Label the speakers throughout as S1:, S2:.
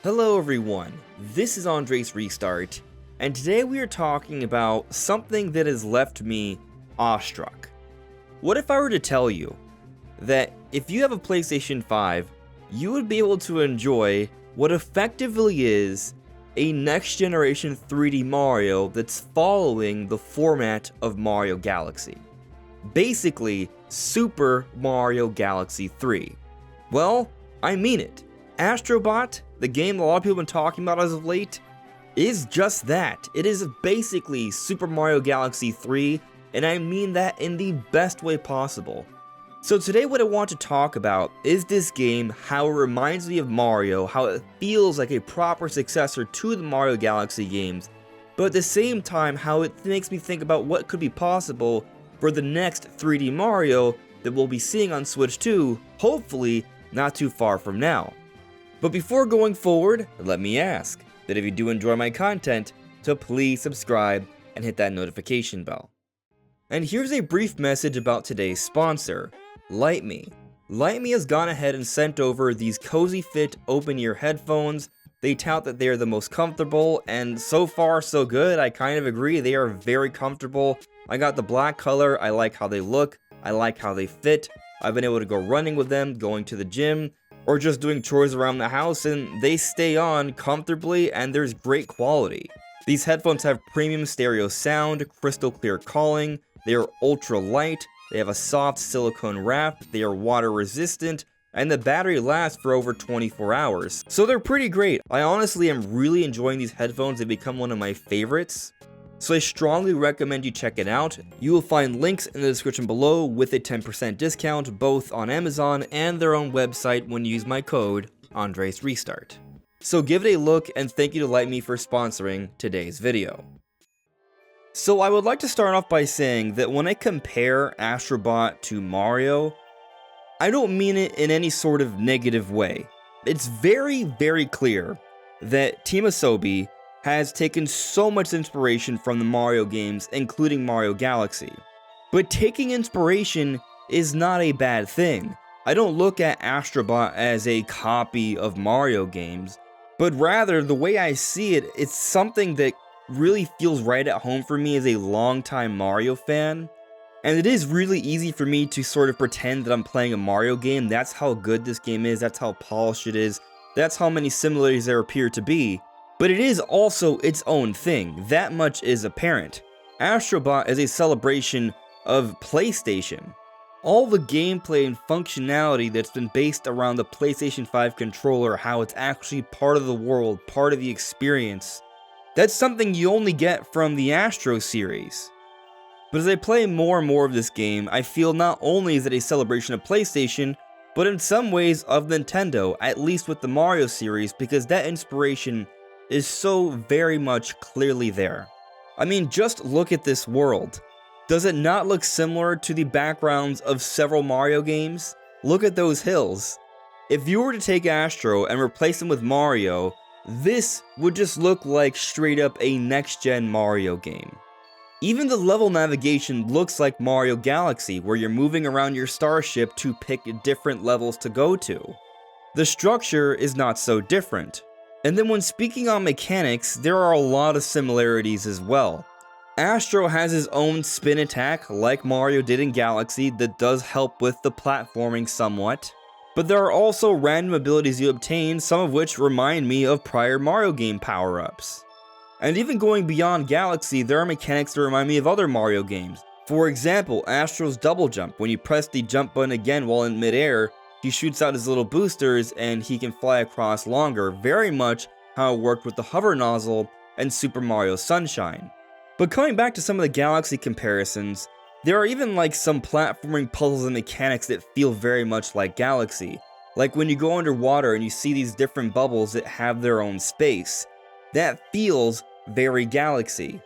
S1: Hello everyone, this is AndresRestart, and today we are talking about something that has left me awestruck. What if I were to tell you that if you have a PlayStation 5, you would be able to enjoy what effectively is a next-generation 3D Mario that's following the format of Mario Galaxy. Basically, Super Mario Galaxy 3. Well, I mean it. Astro Bot, the game a lot of people have been talking about as of late, is just that. It is basically Super Mario Galaxy 3, and I mean that in the best way possible. So today what I want to talk about is this game, how it reminds me of Mario, how it feels like a proper successor to the Mario Galaxy games, but at the same time how it makes me think about what could be possible for the next 3D Mario that we'll be seeing on Switch 2, hopefully not too far from now. But before going forward, let me ask that if you do enjoy my content, to please subscribe and hit that notification bell. And here's a brief message about today's sponsor, LYTMI. LYTMI has gone ahead and sent over these cozy fit open ear headphones. They tout that they are the most comfortable, and so far so good. I kind of agree, they are very comfortable. I got the black color, I like how they look, I like how they fit. I've been able to go running with them, going to the gym, or just doing chores around the house, and they stay on comfortably and there's great quality. These headphones have premium stereo sound, crystal clear calling, they are ultra light, they have a soft silicone wrap, they are water resistant, and the battery lasts for over 24 hours. So they're pretty great. I honestly am really enjoying these headphones, they've become one of my favorites. So I strongly recommend you check it out. You will find links in the description below with a 10% discount both on Amazon and their own website when you use my code AndresRestart. So give it a look, and thank you to LYTMI for sponsoring today's video. So I would like to start off by saying that when I compare Astro Bot to Mario, I don't mean it in any sort of negative way. It's very, very clear that Team Asobi has taken so much inspiration from the Mario games, including Mario Galaxy. But taking inspiration is not a bad thing. I don't look at Astro Bot as a copy of Mario games, but rather the way I see it, it's something that really feels right at home for me as a longtime Mario fan. And it is really easy for me to sort of pretend that I'm playing a Mario game. That's how good this game is, that's how polished it is, that's how many similarities there appear to be. But it is also its own thing, that much is apparent. Astro Bot is a celebration of PlayStation. All the gameplay and functionality that's been based around the PlayStation 5 controller, how it's actually part of the world, part of the experience, that's something you only get from the Astro series. But as I play more and more of this game, I feel not only is it a celebration of PlayStation, but in some ways of Nintendo, at least with the Mario series, because that inspiration is so very much clearly there. I mean, just look at this world. Does it not look similar to the backgrounds of several Mario games? Look at those hills. If you were to take Astro and replace him with Mario, this would just look like straight up a next-gen Mario game. Even the level navigation looks like Mario Galaxy, where you're moving around your starship to pick different levels to go to. The structure is not so different. And then when speaking on mechanics, there are a lot of similarities as well. Astro has his own spin attack, like Mario did in Galaxy, that does help with the platforming somewhat. But there are also random abilities you obtain, some of which remind me of prior Mario game power-ups. And even going beyond Galaxy, there are mechanics that remind me of other Mario games. For example, Astro's double jump. When you press the jump button again while in midair, he shoots out his little boosters and he can fly across longer, very much how it worked with the hover nozzle and Super Mario Sunshine. But coming back to some of the Galaxy comparisons, there are even like some platforming puzzles and mechanics that feel very much like Galaxy. Like when you go underwater and you see these different bubbles that have their own space. That feels very Galaxy.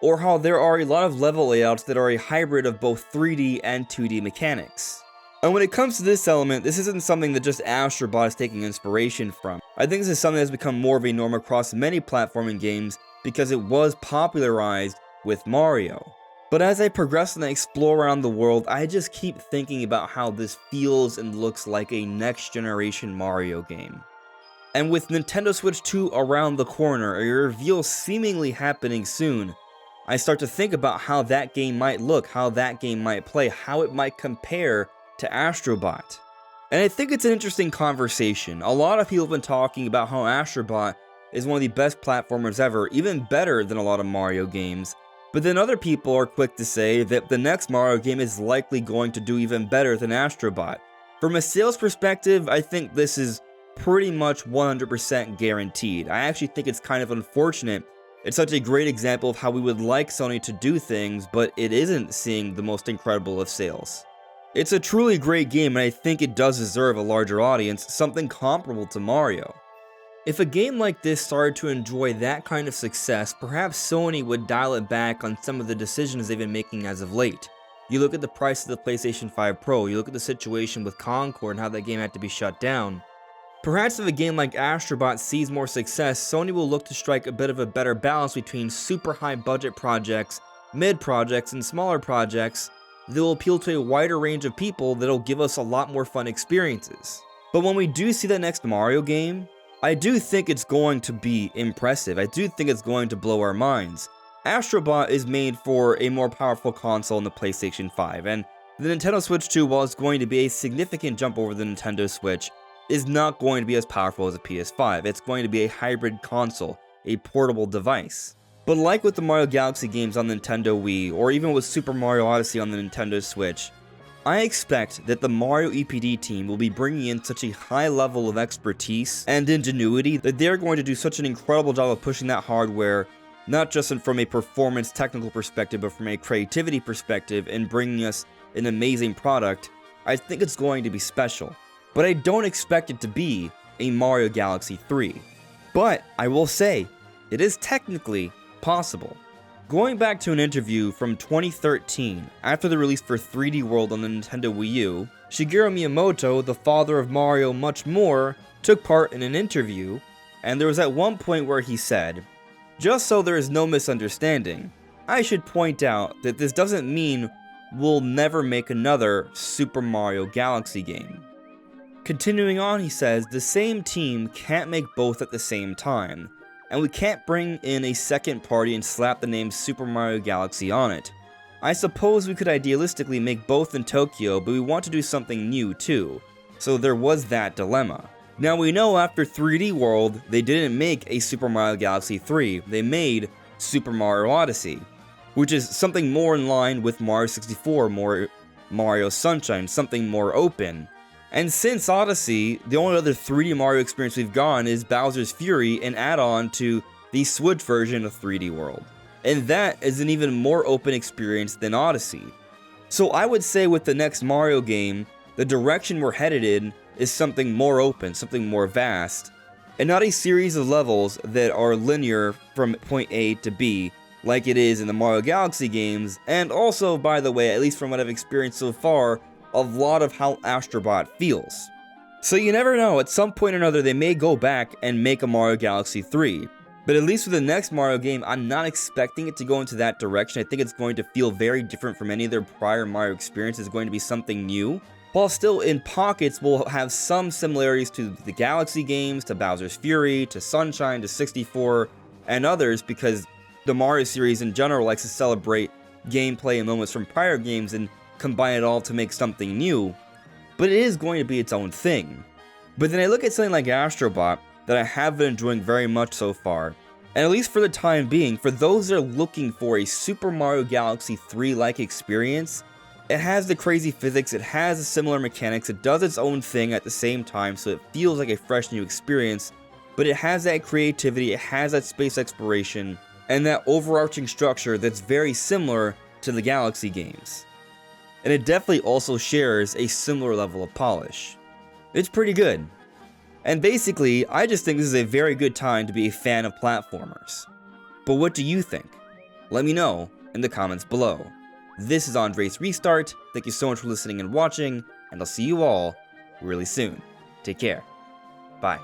S1: Or how there are a lot of level layouts that are a hybrid of both 3D and 2D mechanics. And when it comes to this element, this isn't something that just Astro Bot is taking inspiration from. I think this is something that's become more of a norm across many platforming games because it was popularized with Mario. But as I progress and I explore around the world, I just keep thinking about how this feels and looks like a next generation Mario game. And with Nintendo Switch 2 around the corner, a reveal seemingly happening soon, I start to think about how that game might look, how that game might play, how it might compare to Astro Bot. And I think it's an interesting conversation. A lot of people have been talking about how Astro Bot is one of the best platformers ever, even better than a lot of Mario games. But then other people are quick to say that the next Mario game is likely going to do even better than Astro Bot. From a sales perspective, I think this is pretty much 100% guaranteed. I actually think it's kind of unfortunate. It's such a great example of how we would like Sony to do things, but it isn't seeing the most incredible of sales. It's a truly great game, and I think it does deserve a larger audience, something comparable to Mario. If a game like this started to enjoy that kind of success, perhaps Sony would dial it back on some of the decisions they've been making as of late. You look at the price of the PlayStation 5 Pro, you look at the situation with Concord and how that game had to be shut down. Perhaps if a game like Astro Bot sees more success, Sony will look to strike a bit of a better balance between super high budget projects, mid projects, and smaller projects that will appeal to a wider range of people that'll give us a lot more fun experiences. But when we do see that next Mario game, I do think it's going to be impressive. I do think it's going to blow our minds. Astro Bot is made for a more powerful console in the PlayStation 5, and the Nintendo Switch 2, while it's going to be a significant jump over the Nintendo Switch, is not going to be as powerful as a PS5. It's going to be a hybrid console, a portable device. But like with the Mario Galaxy games on Nintendo Wii, or even with Super Mario Odyssey on the Nintendo Switch, I expect that the Mario EPD team will be bringing in such a high level of expertise and ingenuity that they're going to do such an incredible job of pushing that hardware, not just from a performance technical perspective, but from a creativity perspective, and bringing us an amazing product. I think it's going to be special. But I don't expect it to be a Mario Galaxy 3. But I will say, it is technically possible. Going back to an interview from 2013, after the release for 3D World on the Nintendo Wii U, Shigeru Miyamoto, the father of Mario much more, took part in an interview, and there was at one point where he said, "Just so there is no misunderstanding, I should point out that this doesn't mean we'll never make another Super Mario Galaxy game." Continuing on, he says, "The same team can't make both at the same time, and we can't bring in a second party and slap the name Super Mario Galaxy on it. I suppose we could idealistically make both in Tokyo, but we want to do something new too. So there was that dilemma." Now we know after 3D World, they didn't make a Super Mario Galaxy 3, they made Super Mario Odyssey, which is something more in line with Mario 64, more Mario Sunshine, something more open. And since Odyssey, the only other 3D Mario experience we've gotten is Bowser's Fury, an add-on to the Switch version of 3D World. And that is an even more open experience than Odyssey. So I would say with the next Mario game, the direction we're headed in is something more open, something more vast, and not a series of levels that are linear from point A to B, like it is in the Mario Galaxy games, and also, by the way, at least from what I've experienced so far, a lot of how Astro Bot feels. So you never know, at some point or another they may go back and make a Mario Galaxy 3. But at least with the next Mario game, I'm not expecting it to go into that direction. I think it's going to feel very different from any of their prior Mario experiences. It's going to be something new, while still in pockets will have some similarities to the Galaxy games, to Bowser's Fury, to Sunshine, to 64, and others, because the Mario series in general likes to celebrate gameplay and moments from prior games and combine it all to make something new, but it is going to be its own thing. But then I look at something like Astro Bot that I have been enjoying very much so far, and at least for the time being, for those that are looking for a Super Mario Galaxy 3-like experience, it has the crazy physics, it has the similar mechanics, it does its own thing at the same time, so it feels like a fresh new experience, but it has that creativity, it has that space exploration, and that overarching structure that's very similar to the Galaxy games. And it definitely also shares a similar level of polish. It's pretty good. And basically, I just think this is a very good time to be a fan of platformers. But what do you think? Let me know in the comments below. This is AndresRestart. Thank you so much for listening and watching, and I'll see you all really soon. Take care. Bye.